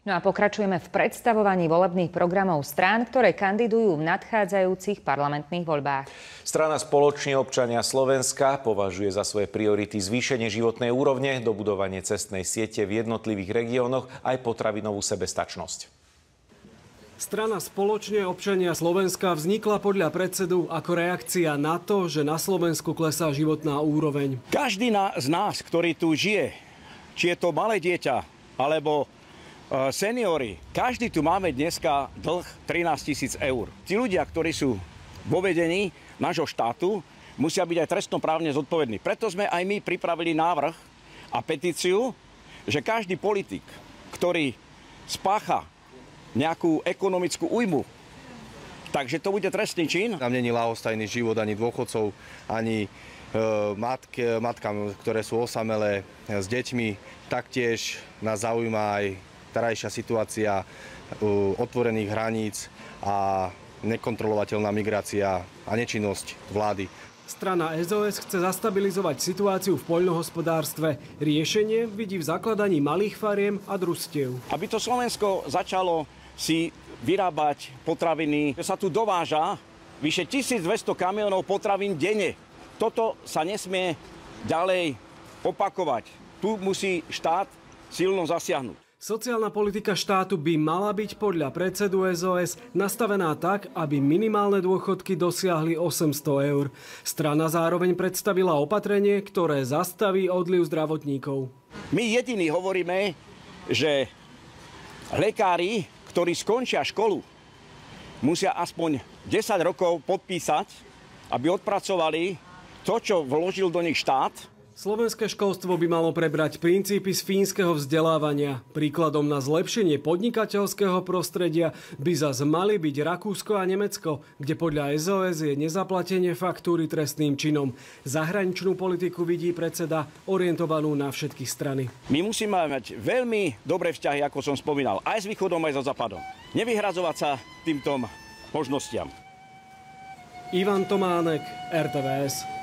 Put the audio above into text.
No a pokračujeme v predstavovaní volebných programov strán, ktoré kandidujú v nadchádzajúcich parlamentných voľbách. Strana Spoločne občania Slovenska považuje za svoje priority zvýšenie životnej úrovne, dobudovanie cestnej siete v jednotlivých regiónoch aj potravinovú sebestačnosť. Strana Spoločne občania Slovenska vznikla podľa predsedu ako reakcia na to, že na Slovensku klesá životná úroveň. Každý z nás, ktorý tu žije, či je to malé dieťa, alebo seniori, každý tu máme dneska dlh 13 000 eur. Tí ľudia, ktorí sú vo vedení nášho štátu, musia byť aj trestnoprávne zodpovední. Preto sme aj my pripravili návrh a petíciu, že každý politik, ktorý spácha nejakú ekonomickú újmu, takže to bude trestný čin. Nám není ľahostajný život ani dôchodcov, ani matkám, ktoré sú osamelé s deťmi. Taktiež nás zaujíma aj terajšia situácia otvorených hraníc a nekontrolovateľná migrácia a nečinnosť vlády. Strana SOS chce zastabilizovať situáciu v poľnohospodárstve. Riešenie vidí v zakladaní malých fariem a družstiev. Aby to Slovensko začalo si vyrábať potraviny, sa tu dováža vyše 1200 kamionov potravín denne. Toto sa nesmie ďalej opakovať. Tu musí štát silno zasiahnuť. Sociálna politika štátu by mala byť podľa predsedu SOS nastavená tak, aby minimálne dôchodky dosiahli 800 eur. Strana zároveň predstavila opatrenie, ktoré zastaví odliv zdravotníkov. My jediní hovoríme, že lekári, ktorí skončia školu, musia aspoň 10 rokov podpísať, aby odpracovali to, čo vložil do nich štát. Slovenské školstvo by malo prebrať princípy z fínskeho vzdelávania. Príkladom na zlepšenie podnikateľského prostredia by zas mali byť Rakúsko a Nemecko, kde podľa SOS je nezaplatenie faktúry trestným činom. Zahraničnú politiku vidí predseda orientovanú na všetky strany. My musíme mať veľmi dobré vzťahy, ako som spomínal, aj s východom, aj so západom. Nevyhradzovať sa týmto možnostiam. Ivan Tománek, RTVS.